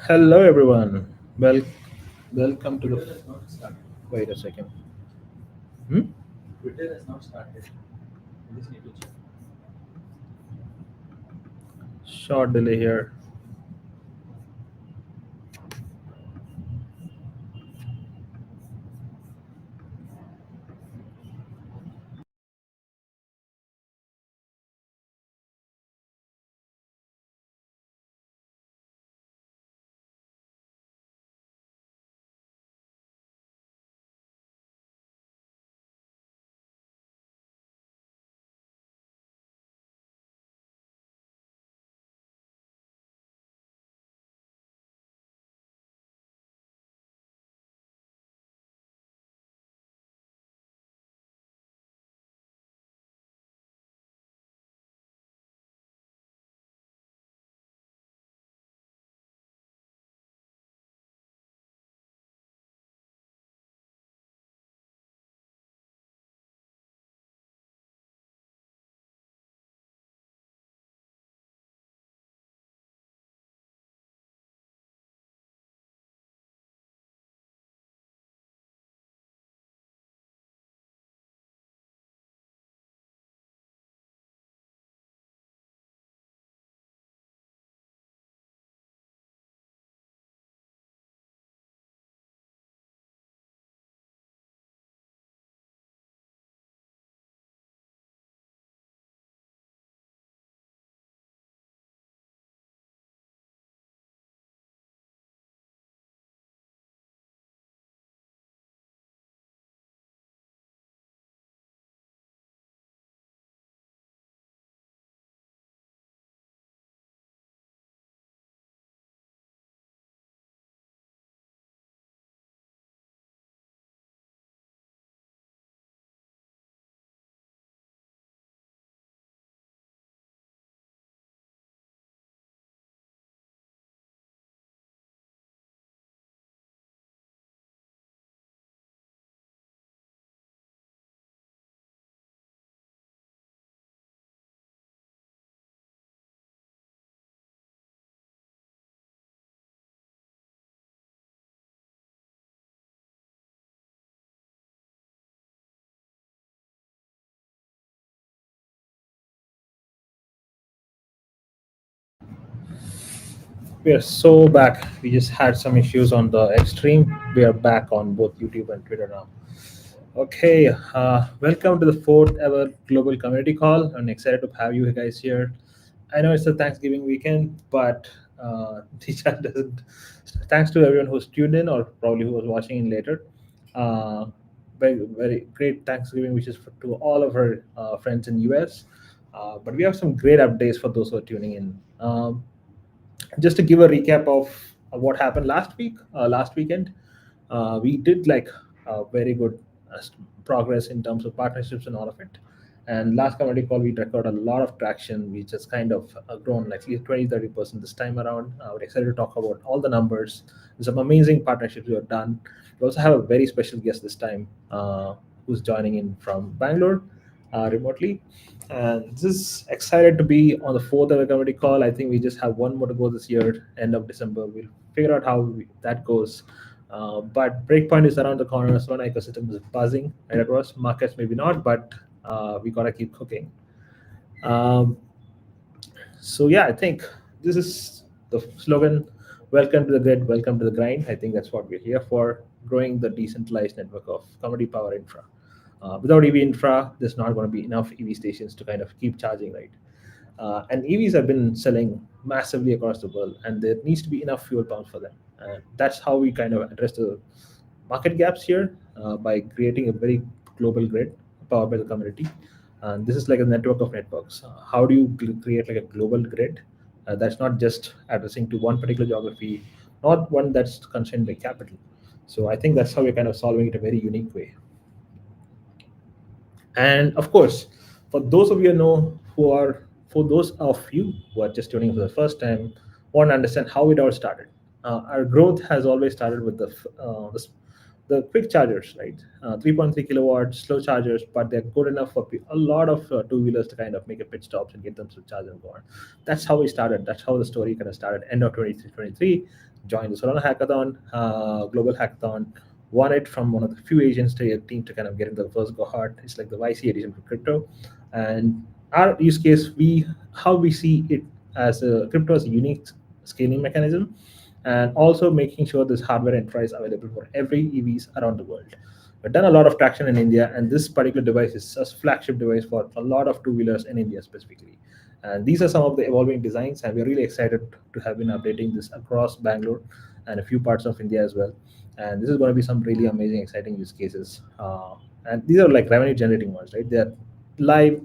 Hello, everyone. Welcome to Twitter the. has not started. Wait a second. Hmm? Twitter has not started. You just need to check. Short delay here. We are so back. We just had some issues on the extreme. We are back on both YouTube and Twitter now. Okay, welcome to the fourth ever global community call. I'm excited to have you guys here. I know it's a Thanksgiving weekend, but DeCharge doesn't. Thanks to everyone who's tuned in or probably who was watching in later. Uh, very great Thanksgiving wishes to all of our friends in US. But we have some great updates for those who are tuning in. Just to give a recap of what happened last weekend, we did like very good progress in terms of partnerships and all of it. And last community call, we recorded a lot of traction. We just kind of grown like at least 20-30% this time around. We're excited to talk about all the numbers. There's some amazing partnerships we have done. We also have a very special guest this time who's joining in from Bangalore remotely. And this is excited to be on the fourth ever comedy call. I think we just have one more to go this year, end of December. We'll figure out how that goes. But Breakpoint is around the corner. Solana ecosystem is buzzing right across. Markets maybe not, but we gotta keep cooking. Um, so yeah, I think this is the slogan. Welcome to the grid. Welcome to the grind. I think that's what we're here for. Growing the decentralized network of community power infra. Without EV infra, there's not going to be enough EV stations to kind of keep charging, right? And EVs have been selling massively across the world, and there needs to be enough fuel pumps for them. And that's how we kind of address the market gaps here by creating a very global grid powered by the community. And this is like a network of networks. How do you create like a global grid that's not just addressing to one particular geography, not one that's constrained by capital? So I think that's how we're kind of solving it a very unique way. And of course, for those of you know who are for those of you who are just tuning for the first time, want to understand how it all started. Our growth has always started with the quick chargers, right? 3.3 kilowatt slow chargers, but they're good enough for a lot of two-wheelers to kind of make a pit stops and get them to charge and go on. That's how we started. That's how the story kind of started. End of 23, joined the Solana hackathon, global hackathon, won it from one of the few agents to a team to kind of get into the first cohort. It's like the YC edition for crypto. And our use case, how we see it as a crypto as a unique scaling mechanism, and also making sure this hardware and price available for every EVs around the world. We've done a lot of traction in India, and this particular device is a flagship device for a lot of two-wheelers in India specifically. And these are some of the evolving designs, and we're really excited to have been updating this across Bangalore and a few parts of India as well. And this is going to be some really amazing, exciting use cases. And these are like revenue generating ones, right? They're live,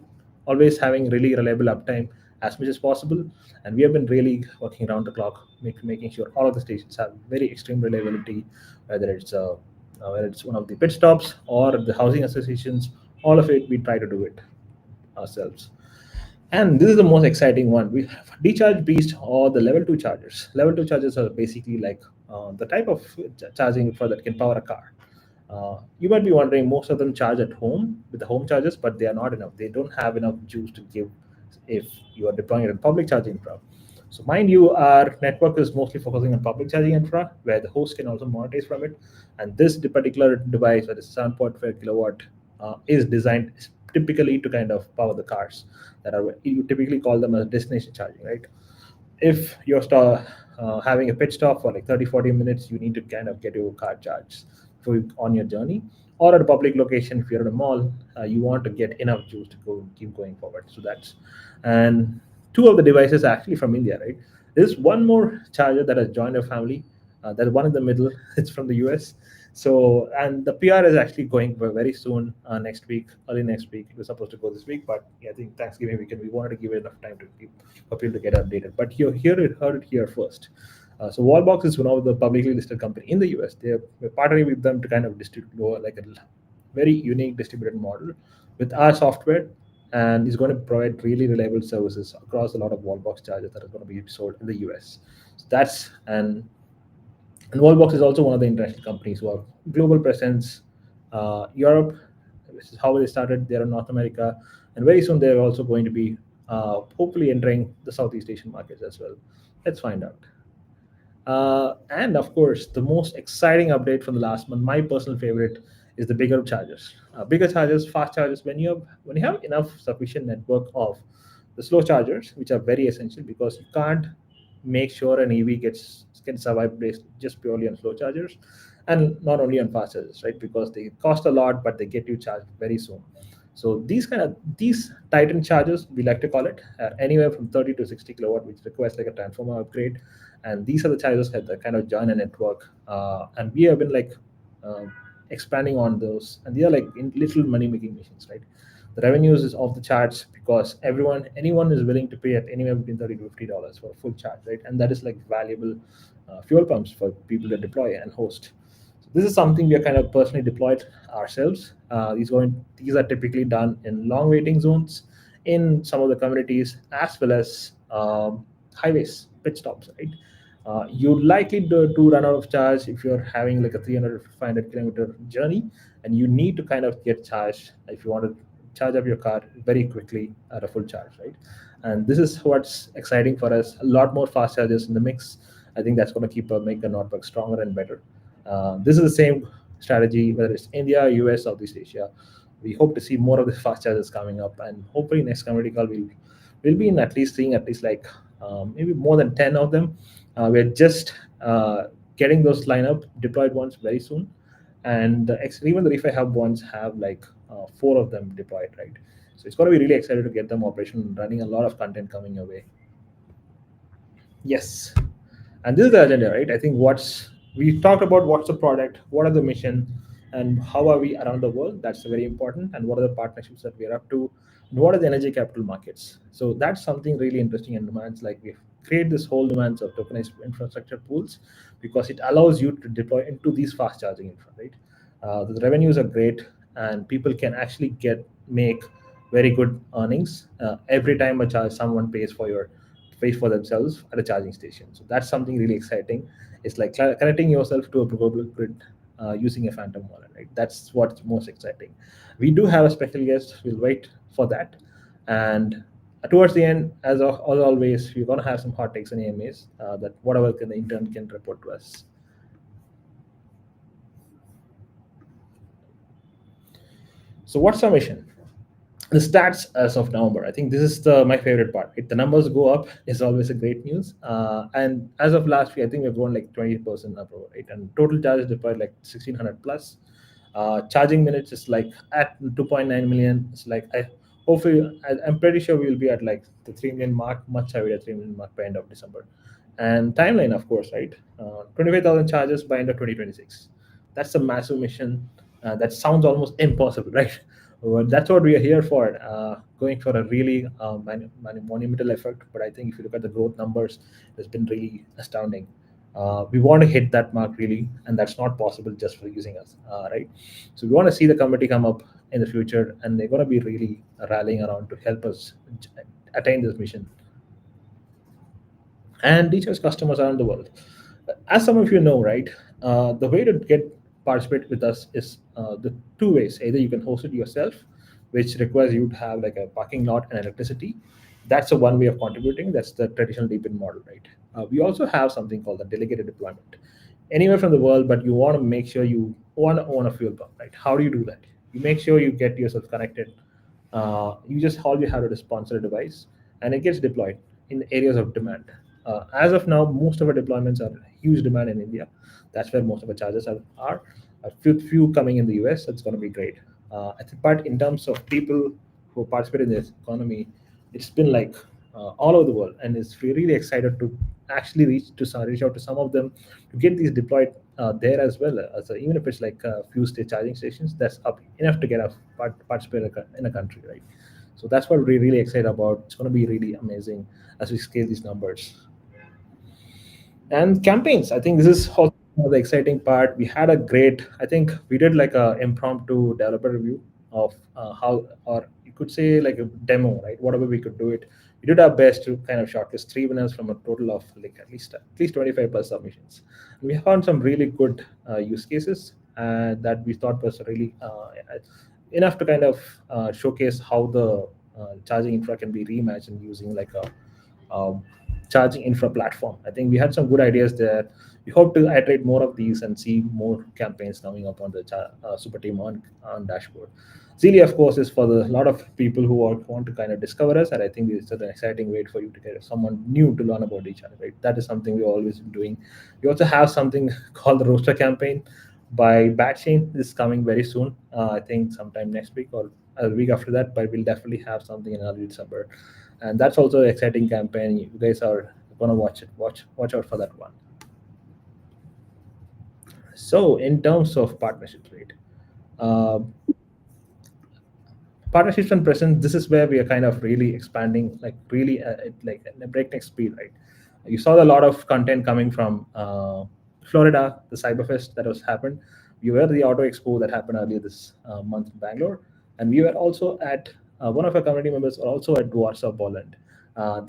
always having really reliable uptime as much as possible. And we have been really working around the clock, making sure all of the stations have very extreme reliability, whether it's one of the pit stops or the housing associations. All of it, we try to do it ourselves. And this is the most exciting one. We have DeCharge Beast or the level 2 chargers. Level 2 chargers are basically like the type of charging for that can power a car. You might be wondering, most of them charge at home with the home chargers, but they are not enough. They don't have enough juice to give if you are deploying it in public charging infra. So mind you, our network is mostly focusing on public charging infra, where the host can also monetize from it. And this particular device, that is 7.5 kilowatt, is designed typically to kind of power the cars that are, you typically call them as destination charging, right? If you're having a pit stop for like 30-40 minutes, you need to kind of get your car charged on your journey. Or at a public location, if you're at a mall, you want to get enough juice to keep going forward. So that's, and two of the devices are actually from India, right? There's one more charger that has joined our family. There's one in the middle. It's from the US. So, and the PR is actually going very soon, next week, early next week. It was supposed to go this week, but yeah, I think Thanksgiving weekend, we wanted to give it enough time for people to get updated. But you heard it here first. So Wallbox is one of the publicly listed company in the US. We're partnering with them to kind of distribute like a very unique distributed model with our software, and is going to provide really reliable services across a lot of Wallbox chargers that are going to be sold in the US. So that's, and Wallbox is also one of the international companies who have global presence. Europe, which is how they started. They're in North America, and very soon they're also going to be hopefully entering the Southeast Asian markets as well. Let's find out. And of course, the most exciting update from the last month, my personal favorite, is the bigger chargers. Bigger chargers, fast chargers. When you have enough sufficient network of the slow chargers, which are very essential because you can't make sure an EV can survive based just purely on slow chargers, and not only on fast chargers, right? Because they cost a lot, but they get you charged very soon. So these Titan chargers, we like to call it, anywhere from 30 to 60 kilowatt, which requires like a transformer upgrade. And these are the chargers that kind of join a network, and we have been like uh, expanding on those, and they are like in little money making machines, right? The revenues is off the charts because anyone is willing to pay at anywhere between $30 to $50 for a full charge, right? And that is like valuable fuel pumps for people to deploy and host. So this is something we are kind of personally deployed ourselves. These are typically done in long waiting zones in some of the communities, as well as highways, pit stops, right? You're likely to run out of charge if you're having like a 300 500 kilometer journey, and you need to kind of get charged if you want to charge up your car very quickly at a full charge, right? And this is what's exciting for us. A lot more fast chargers in the mix. I think that's going to make the network stronger and better. This is the same strategy whether it's India, US, Southeast Asia. We hope to see more of the fast chargers coming up, and hopefully next community call we'll be in at least seeing at least like maybe more than 10 of them. We're just getting those lineup deployed ones very soon, and even the refi hub ones have like four of them deployed, right? So it's going to be really excited to get them operational and running. A lot of content coming your way. Yes, and this is the agenda, right? I think what's we talked about, what's the product, what are the mission, and how are we around the world. That's very important. And what are the partnerships that we are up to, and what are the energy capital markets. So that's something really interesting and demands, like we create this whole demands of tokenized infrastructure pools, because it allows you to deploy into these fast charging infra, right? The revenues are great, and people can actually make very good earnings every time a charge someone pays for themselves at a charging station. So that's something really exciting. It's like connecting yourself to a global grid using a phantom wallet, right? That's what's most exciting. We do have a special guest. We'll wait for that. And Towards the end, as always, we're gonna have some hot takes and AMAs that whatever the intern can report to us. So what's our mission? The stats as of November. I think this is my favorite part. If the numbers go up, is always a great news. And as of last week, I think we've grown like 20% up, right? And total charges deployed like 1600 plus. Charging minutes is like at 2.9 million. It's like I'm pretty sure we'll be at like the 3 million mark, much higher at 3 million mark by end of December. And timeline, of course, right? 25,000 charges by end of 2026. That's a massive mission. That sounds almost impossible, right? Well, that's what we are here for, going for a really monumental effort. But I think if you look at the growth numbers, it's been really astounding. We want to hit that mark really, and that's not possible just for using us, right? So we want to see the community come up in the future, and they're going to be really rallying around to help us attain this mission and reach our customers around the world. As some of you know, right, the way to get participate with us is the two ways. Either you can host it yourself, which requires you to have like a parking lot and electricity. That's the one way of contributing. That's the traditional DePIN model, right? We also have something called the delegated deployment. Anywhere from the world, but you want to make sure you want to own a fuel pump, right? How do you do that? You make sure you get yourself connected. You just all you have to sponsor a device, and it gets deployed in areas of demand. As of now, most of our deployments are huge demand in India. That's where most of our charges are. A few coming in the US. That's going to be great. But in terms of people who participate in this economy, it's been like all over the world, and we're really excited to actually reach out to some of them to get these deployed there as well. So even if it's like a few state charging stations, that's up enough to get a participate in a country, right? So that's what we're really excited about. It's going to be really amazing as we scale these numbers. And campaigns, I think this is also the exciting part. We had a great, I think we did like a impromptu developer review of how, or you could say like a demo, right? Whatever we could do it. We did our best to kind of shortlist three winners from a total of like at least 25 plus submissions. And we found some really good use cases that we thought was really enough to kind of showcase how the charging infra can be reimagined using like a charging infra platform. I think we had some good ideas there. We hope to iterate more of these and see more campaigns coming up on the super team on dashboard. Zelia, of course, is for a lot of people who want to kind of discover us, and I think it's an exciting way for you to get someone new to learn about each other. Right, that is something we've always been doing. We also have something called the Roaster campaign by Batchain. This is coming very soon. I think sometime next week or a week after that, but we'll definitely have something in early December, and that's also an exciting campaign. You guys are gonna watch it. Watch out for that one. So in terms of partnerships, right? Uh, Partnerships and presence. This is where we are kind of really expanding, like really like at a breakneck speed, right? You saw a lot of content coming from Florida, the Cyberfest that was happened. We were at the Auto Expo that happened earlier this month in Bangalore, and we were also at one of our community members are also at Warsaw, Poland.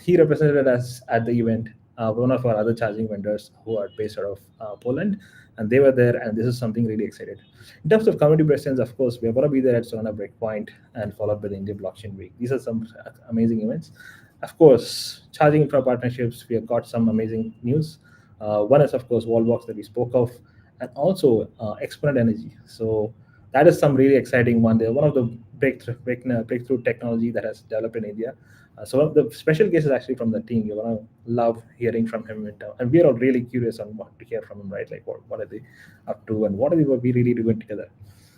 He represented us at the event. One of our other charging vendors who are based out of Poland, and they were there. And this is something really excited. In terms of community presence, of course, we are going to be there at Solana Breakpoint and followed by the India Blockchain Week. These are some amazing events. Of course, charging infra partnerships, we have got some amazing news. One is, of course, Wallbox that we spoke of, and also Exponent Energy. So that is some really exciting one. They're one of the breakthrough technology that has developed in India. So the special case is actually from the team. You're gonna love hearing from him, and we are all really curious on what to hear from him, right? Like what are they up to, and what are we really doing together?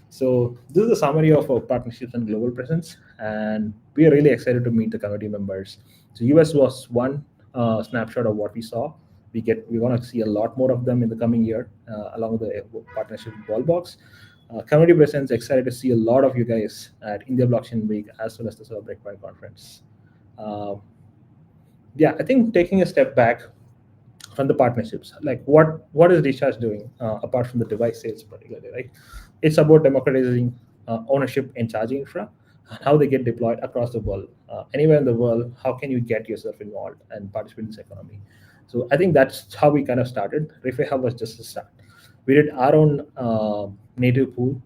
So this is a summary of our partnerships and global presence, and we are really excited to meet the community members. So US was one snapshot of what we saw. We're gonna see a lot more of them in the coming year, along with the partnership with Wallbox. Community presence, excited to see a lot of you guys at India Blockchain Week as well as the Solar Breakpoint Conference. Uh, yeah, I think taking a step back from the partnerships, like what is DeCharge doing apart from the device sales, particularly, right? It's about democratizing ownership in charging infra and how they get deployed across the world, anywhere in the world. How can you get yourself involved and participate in this economy? So I think that's how we kind of started. Refi Hub was just a start. We did our own native pool,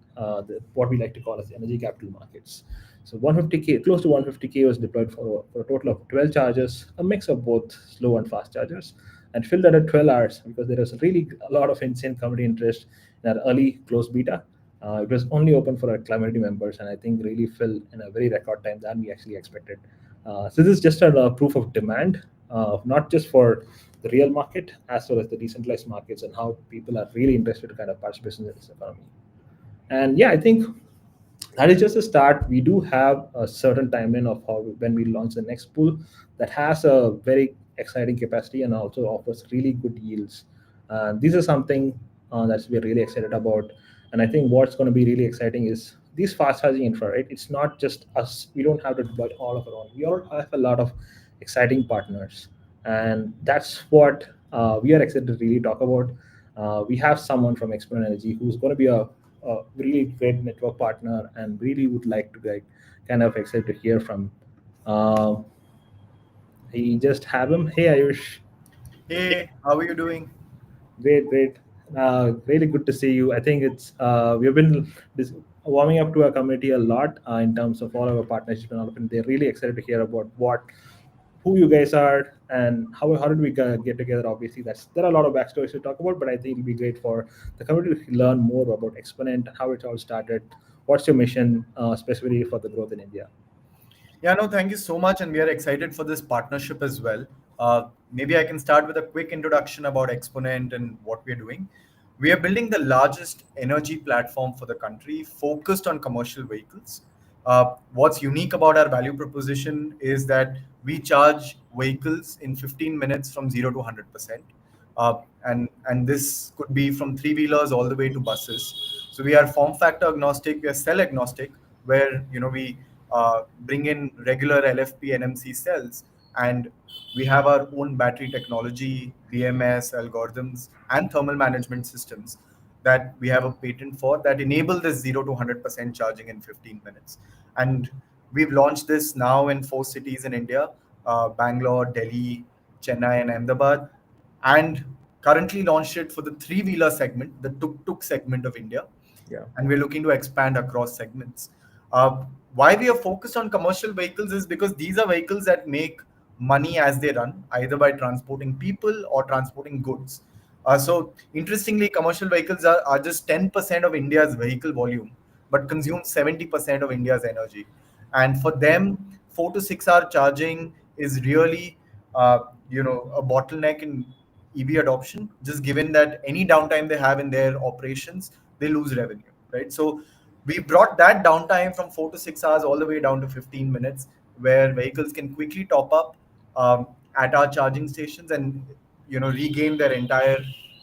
what we like to call as the energy capital markets. So 150k, close to 150k was deployed for a total of 12 chargers, a mix of both slow and fast chargers, and filled under 12 hours because there was really a lot of insane community interest in our early closed beta. It was only open for our community members, and I think really filled in a very record time than we actually expected. So this is just a proof of demand, not just for the real market as well as the decentralized markets, and how people are really interested to kind of participate in this economy. And yeah, I think that is just a start. We do have a certain timeline of how when we launch the next pool that has a very exciting capacity and also offers really good yields. This is something that we're really excited about. And I think what's going to be really exciting is these fast charging infra, right? It's not just us. We don't have to deploy all of our own. We all have a lot of exciting partners. And that's what we are excited to really talk about. We have someone from Exponent Energy who's going to be a really great network partner, and really would like to like kind of excited to hear from. Uh, he just have him. Hey Ayush, Hey, how are you doing? great. Really good to see you. I think it's we've been warming up to our community a lot in terms of all our partnerships and all of it. They're really excited to hear about who you guys are and how did we get together. Obviously there are a lot of backstories to talk about, but I think it'll be great for the community to learn more about Exponent, how it all started, what's your mission specifically for the growth in India. Yeah, no, thank you so much. And we are excited for this partnership as well. Maybe I can start with a quick introduction about Exponent and what we are doing. We are building the largest energy platform for the country focused on commercial vehicles. What's unique about our value proposition is that we charge vehicles in 15 minutes from 0 to 100%. And this could be from three-wheelers all the way to buses. So we are form factor agnostic, we are cell agnostic, where we bring in regular LFP NMC cells, and we have our own battery technology, BMS algorithms, and thermal management systems that we have a patent for that enable this 0 to 100% charging in 15 minutes. And we've launched this now in 4 cities in India: Bangalore, Delhi, Chennai, and Ahmedabad, and currently launched it for the three-wheeler segment, the tuk-tuk segment of India, Yeah. and we're looking to expand across segments. Why we are focused on commercial vehicles is because these are vehicles that make money as they run, either by transporting people or transporting goods. So interestingly, commercial vehicles are just 10% of India's vehicle volume, but consume 70% of India's energy. And for them, 4 to 6 hour charging is really, a bottleneck in EV adoption, just given that any downtime they have in their operations, they lose revenue, right? So we brought that downtime from 4 to 6 hours all the way down to 15 minutes, where vehicles can quickly top up at our charging stations and regain their entire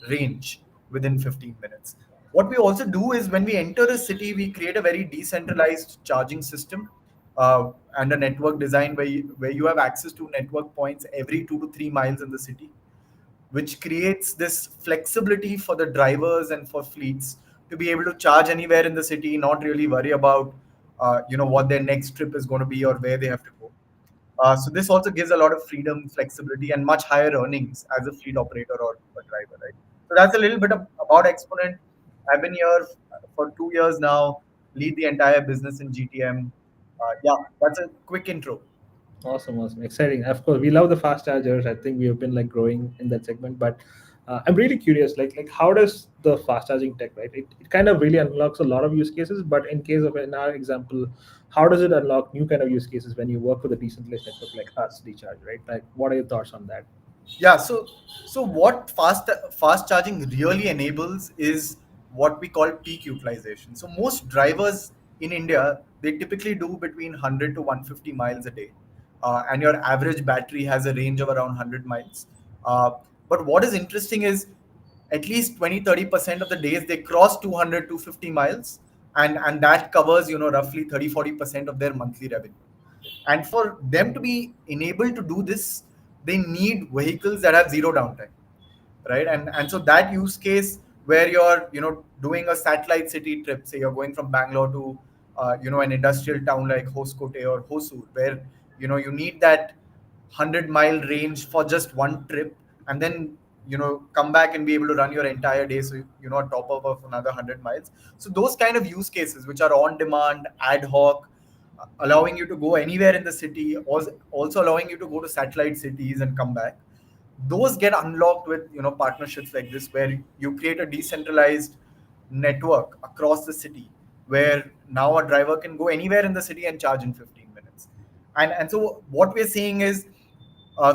range within 15 minutes. What we also do is when we enter a city, we create a very decentralized charging system and a network design where you have access to network points every 2 to 3 miles in the city, which creates this flexibility for the drivers and for fleets to be able to charge anywhere in the city, not really worry about what their next trip is going to be or where they have to go. So this also gives a lot of freedom, flexibility, and much higher earnings as a fleet operator or a driver, right? So that's a little bit about Exponent. I've been here for 2 years now, lead the entire business in GTM. Yeah, that's a quick intro. Awesome, exciting. Of course, we love the fast chargers. I think we have been like growing in that segment, but I'm really curious. Like how does the fast charging tech, right? It kind of really unlocks a lot of use cases, but in case of in our example, how does it unlock new kind of use cases when you work with a decentralized network like us, DeCharge, right? Like, what are your thoughts on that? Yeah, so what fast charging really enables is what we call peak utilization. So most drivers in India, they typically do between 100 to 150 miles a day, and your average battery has a range of around 100 miles. Uh, but what is interesting is at least 20-30% of the days they cross 200 to 50 miles, and that covers roughly 30-40% of their monthly revenue. And for them to be enabled to do this, they need vehicles that have zero downtime, right? And so that use case where you're doing a satellite city trip, say you're going from Bangalore to an industrial town like Hoskote or Hosur, where you need that 100-mile range for just one trip, and then come back and be able to run your entire day, so on top of another 100 miles. So those kind of use cases which are on demand, ad hoc, allowing you to go anywhere in the city, also allowing you to go to satellite cities and come back. Those get unlocked with partnerships like this, where you create a decentralized network across the city, where now a driver can go anywhere in the city and charge in 15 minutes. And so what we're seeing is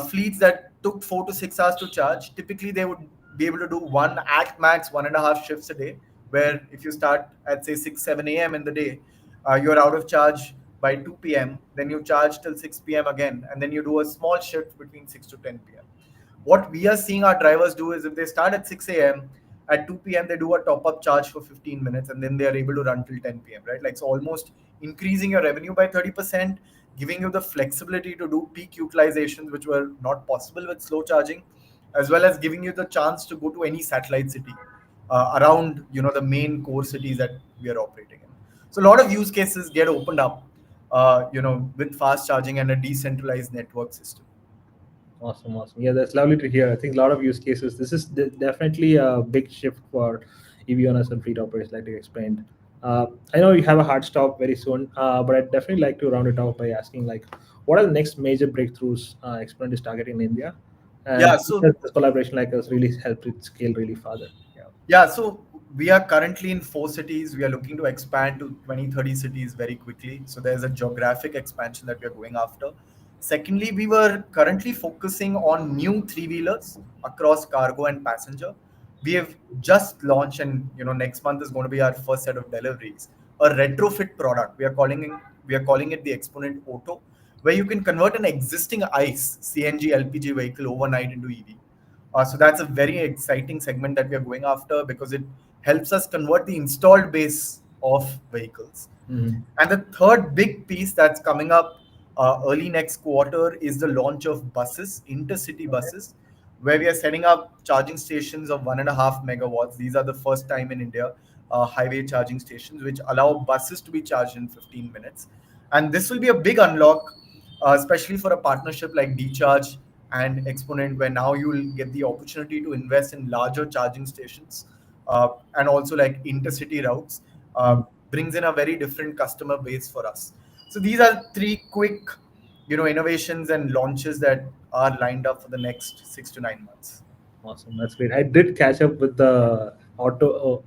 fleets that took 4 to 6 hours to charge, typically they would be able to do one at max 1.5 shifts a day, where if you start at say 6 7 a.m. in the day, you're out of charge by 2 p.m., then you charge till 6 p.m. again, and then you do a small shift between 6 to 10 p.m. What we are seeing our drivers do is, if they start at 6 a.m., at 2 p.m. they do a top up charge for 15 minutes, and then they are able to run till 10 p.m., right? Like, so almost increasing your revenue by 30%, giving you the flexibility to do peak utilizations, which were not possible with slow charging, as well as giving you the chance to go to any satellite city around the main core cities that we are operating in. So a lot of use cases get opened up with fast charging and a decentralized network system. Awesome, awesome. Yeah, that's lovely to hear. I think a lot of use cases. This is definitely a big shift for EV owners and fleet operators, like you explained. I know you have a hard stop very soon, but I'd definitely like to round it off by asking, like, what are the next major breakthroughs Exponent is targeting in India, Yeah, and so does this collaboration like us really help it scale really further? Yeah. Yeah, so we are currently in 4 cities. We are looking to expand to 20, 30 cities very quickly. So there's a geographic expansion that we are going after. Secondly, we were currently focusing on new three-wheelers across cargo and passenger. We have just launched, and next month is going to be our first set of deliveries. A retrofit product. We are calling it the Exponent Auto, where you can convert an existing ICE CNG LPG vehicle overnight into EV. So that's a very exciting segment that we are going after, because it helps us convert the installed base of vehicles. Mhm. And the third big piece that's coming up early next quarter is the launch of buses, intercity Okay. buses, where we are setting up charging stations of 1.5 megawatts. These are the first time in India highway charging stations, which allow buses to be charged in 15 minutes. And this will be a big unlock, especially for a partnership like DeCharge and Exponent, where now you will get the opportunity to invest in larger charging stations, and also like intercity routes. Mhm. Brings in a very different customer base for us. So these are three quick, innovations and launches that are lined up for the next 6 to 9 months. Awesome, that's great. I did catch up with the auto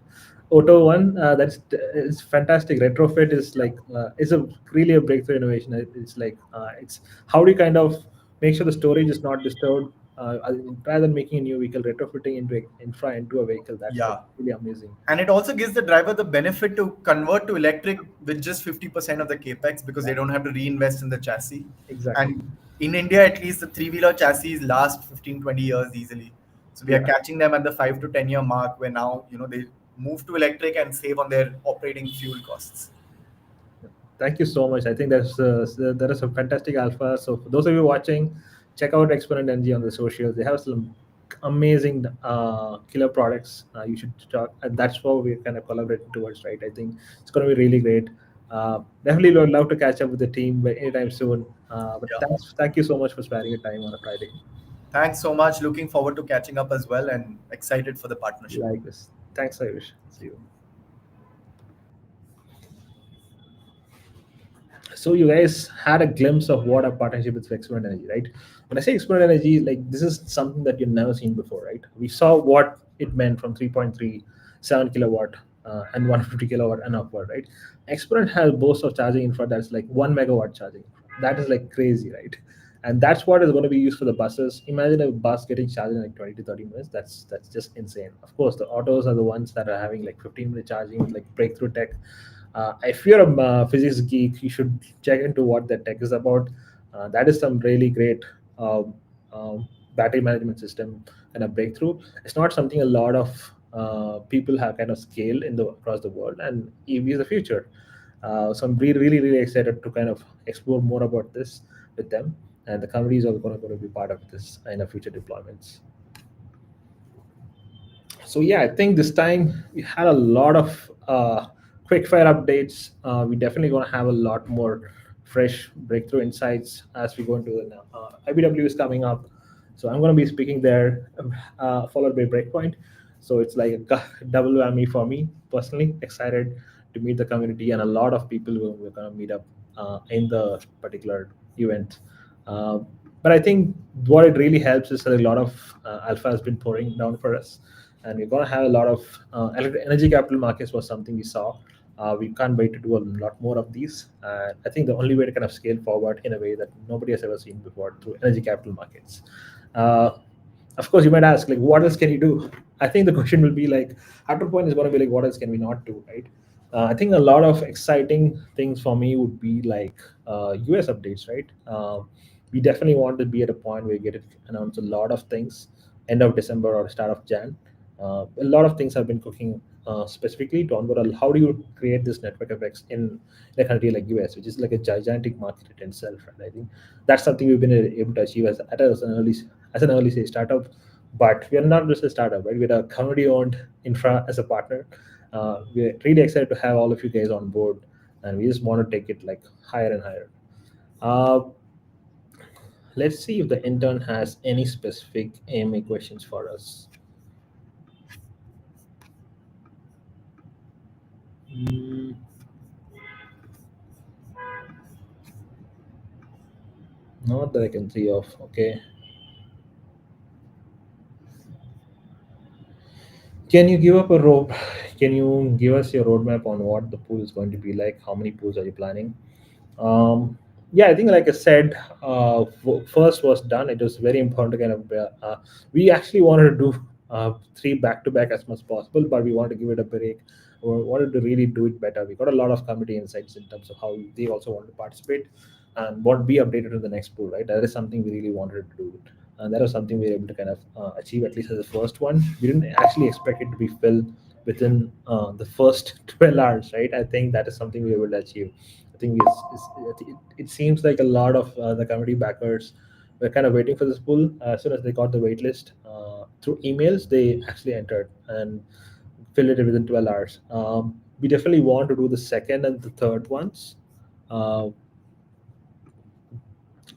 one. That's it's fantastic. Retrofit is like is a really a breakthrough innovation. It's like it's how do you kind of make sure the storage is not disturbed, rather than making a new vehicle, retrofitting into infra into a vehicle. That's like Yeah. really amazing. And it also gives the driver the benefit to convert to electric with just 50% of the capex, because they don't have to reinvest in the chassis. Exactly. And in India, at least, the three-wheeler chassis last 15, 20 years easily. So we are Yeah. catching them at the 5 to 10 year mark, where now, they move to electric and save on their operating fuel costs. Thank you so much. I think there is some fantastic alpha. So for those of you watching, check out Exponent Energy on the socials. They have some amazing killer products. You should talk, and that's what we're kind of collaborating towards, right? I think it's going to be really great. Definitely would love to catch up with the team anytime soon. But Yeah. thank you so much for sparing your time on a Friday Thanks so much. Looking forward to catching up as well, and excited for the partnership. like this. Thanks, Ayush. See you. So you guys had a glimpse of what a partnership with Exponent Energy, right? When I say Exponent Energy, like this is something that you've never seen before, right? We saw what it meant from 3.37 kilowatt and 150 kilowatt and upward, right? Exponent has boasts of charging infra that's like 1 megawatt charging infra. That is like crazy, right? And that's what is going to be used for the buses. Imagine a bus getting charged in like 20 to 30 minutes. That's just insane. Of course, the autos are the ones that are having like 15-minute charging with like breakthrough tech. If you're a physics geek, you should check into what that tech is about. That is some really great um, battery management system and a breakthrough. It's not something a lot of people have kind of scaled in the across the world, and EV is the future. So I'm really excited to kind of explore more about this with them, and the company is also going to be part of this in the future deployments. So yeah, I think this time we had a lot of quick fire updates. We definitely going to have a lot more fresh breakthrough insights as we go into the IBW is coming up. So I'm going to be speaking there, followed by breakpoint. So it's like a double whammy for me personally. Excited to meet the community and a lot of people who we're going to meet up in the particular event. Uh, but I think what it really helps is that a lot of alpha has been pouring down for us, and we're going to have a lot of energy capital markets was something we saw. We can't wait to do a lot more of these. I think the only way to kind of scale forward in a way that nobody has ever seen before through energy capital markets. Uh, of course, you might ask, like, what else can you do? I think the question will be like, after point is going to be like, what else can we not do, right? I think a lot of exciting things for me would be like US updates, right? We definitely want to be at a point where we get it announced a lot of things end of December or start of Jan. A lot of things have been cooking specifically to onboard. How do you create this network effects in a country like US, which is like a gigantic market in itself? Right? I think that's something we've been able to achieve as an early stage startup. But we are not just a startup, right? We're a community-owned infra as a partner. We're really excited to have all of you guys on board, and we just want to take it like higher and higher. Uh, let's see if the intern has any specific AMA questions for us. Mm, not that I can see of. Okay. Can you give up a rope? Can you give us your roadmap on what the pool is going to be like? How many pools are you planning? Um, yeah, I think like I said, first was done. It was very important to kind of. We actually wanted to do three back to back as much as possible, but we wanted to give it a break. We wanted to really do it better. We got a lot of committee insights in terms of how they also want to participate and what be updated in the next pool. Right, that is something we really wanted to do. And that was something we were able to kind of achieve at least as the first one. We didn't actually expect it to be filled within the first 12 hours, right? I think that is something we were able to achieve. I think it seems like a lot of the community backers were kind of waiting for this pool. As soon as they got the wait list through emails, they actually entered and filled it within 12 hours. We definitely want to do the second and the third ones uh,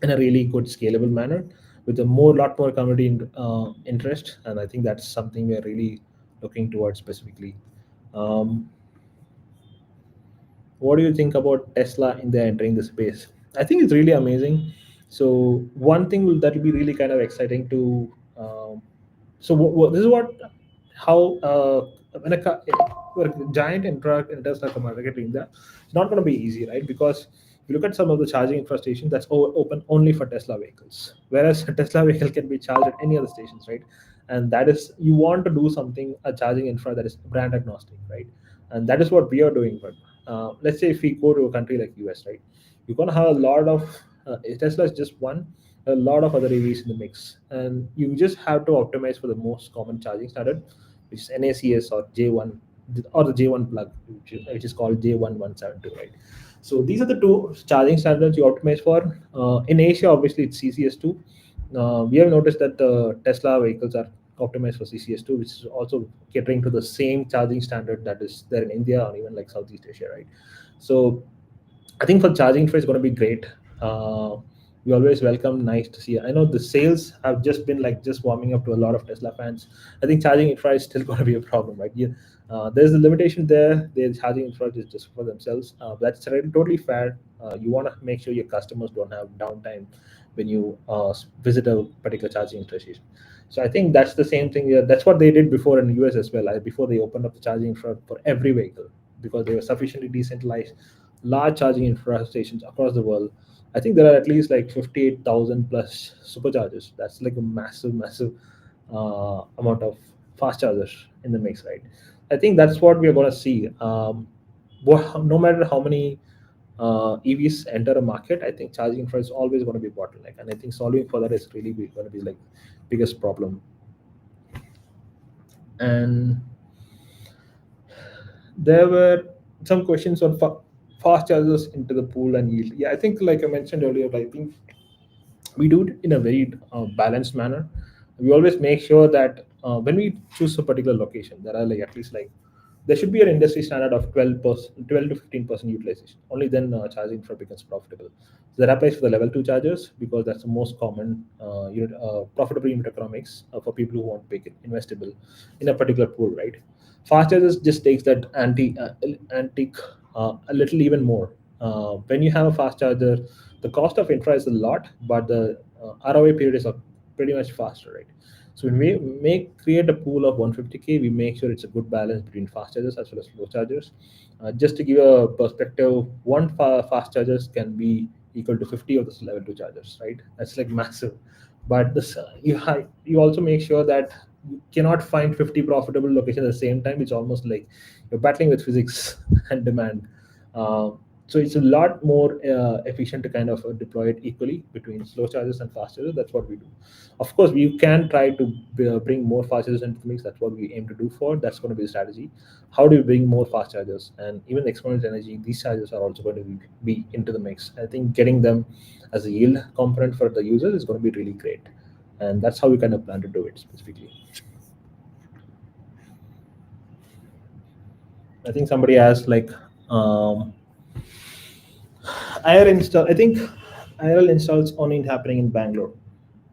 in a really good scalable manner with a lot more community interest, and I think that's something we're really looking towards specifically. um, what do you think about Tesla in there entering the space? I think it's really amazing. So one thing that will be really kind of exciting to. This is what how when for a giant Tesla market in there, it's not going to be easy, right? Because if you look at some of the charging infra stations, that's open only for Tesla vehicles, whereas a Tesla vehicle can be charged at any other stations, right? And that is you want to do something a charging infra that is brand agnostic, right? And that is what we are doing. But let's say if we go to a country like US, right, you're going to have a lot of Tesla is just one, a lot of other EVs in the mix, and you just have to optimize for the most common charging standard, which is NACS or J1 or the J1 plug, which is called J1172, right? So these are the two charging standards you optimize for. In Asia, obviously, it's CCS2. We have noticed that the Tesla vehicles are optimized for CCS2, which is also catering to the same charging standard that is there in India or even like Southeast Asia, right? So I think for charging infra is going to be great. We always welcome. Nice to see. I know the sales have just been like just warming up to a lot of Tesla fans. I think charging infra is still going to be a problem, right? There's a limitation there. Their charging infra is just for themselves. That's totally fair. You want to make sure your customers don't have downtime when you visit a particular charging station. So I think that's the same thing. Yeah, that's what they did before in the US as well. Before they opened up the charging infra for every vehicle because they were sufficiently decentralized large charging infra stations across the world. I think there are at least like 58,000 plus superchargers. That's like a massive amount of fast chargers in the mix, right? I think that's what we are going to see. No matter how many EVs enter a market, I think charging infra is always going to be a bottleneck, and I think solving for that is really going to be like biggest problem. And there were some questions on fast chargers into the pool and yield. Yeah, I think like I mentioned earlier, I think we do it in a very balanced manner. We always make sure that when we choose a particular location, there are like at least like there should be an industry standard of 12 to 15% utilization. Only then charging infra becomes profitable. So that applies for the level 2 chargers because that's the most common profitable unit economics for people who want to make it investable in a particular pool, right? Fast chargers just takes that antique a little even more. When you have a fast charger, the cost of infra is a lot, but the ROI period is pretty much faster, right? So when we create a pool of 150K, we make sure it's a good balance between fast chargers as well as slow chargers. Just to give a perspective, one fast chargers can be equal to 50 of the level 2 chargers, right? That's like massive. But this you also make sure that you cannot find 50 profitable locations at the same time. It's almost like you're battling with physics and demand. So it's a lot more efficient to kind of deploy it equally between slow chargers and fast chargers. That's what we do. Of course, we can try to bring more fast chargers into the mix. That's what we aim to do for. That's going to be the strategy. How do we bring more fast chargers? And even exponential energy, these chargers are also going to be into the mix. I think getting them as a yield component for the users is going to be really great. And that's how we kind of plan to do it specifically. I think somebody asked like, IR install. I think IRL installs only happening in Bangalore.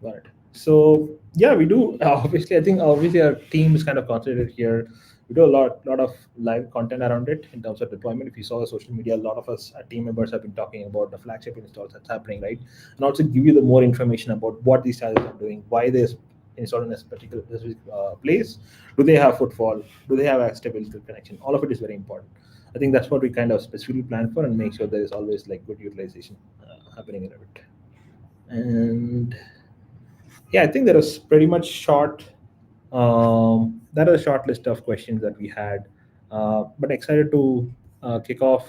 Got it. So yeah, we do. Obviously, I think obviously our team is kind of concentrated here. We do a lot of live content around it in terms of deployment. If you saw the social media, a lot of us, our team members, have been talking about the flagship installs that's happening, right? And also give you the more information about what these chargers are doing, why they're installed in a particular specific place. Do they have footfall? Do they have a stable connection? All of it is very important. I think that's what we kind of specifically plan for and make sure there is always like good utilization happening in it. And yeah, I think there was pretty much short. That is a short list of questions that we had, but excited to kick off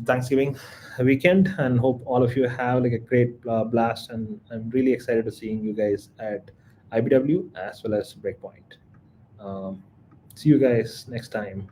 Thanksgiving weekend and hope all of you have like a great blast. And I'm really excited to seeing you guys at IBW as well as Breakpoint. See you guys next time.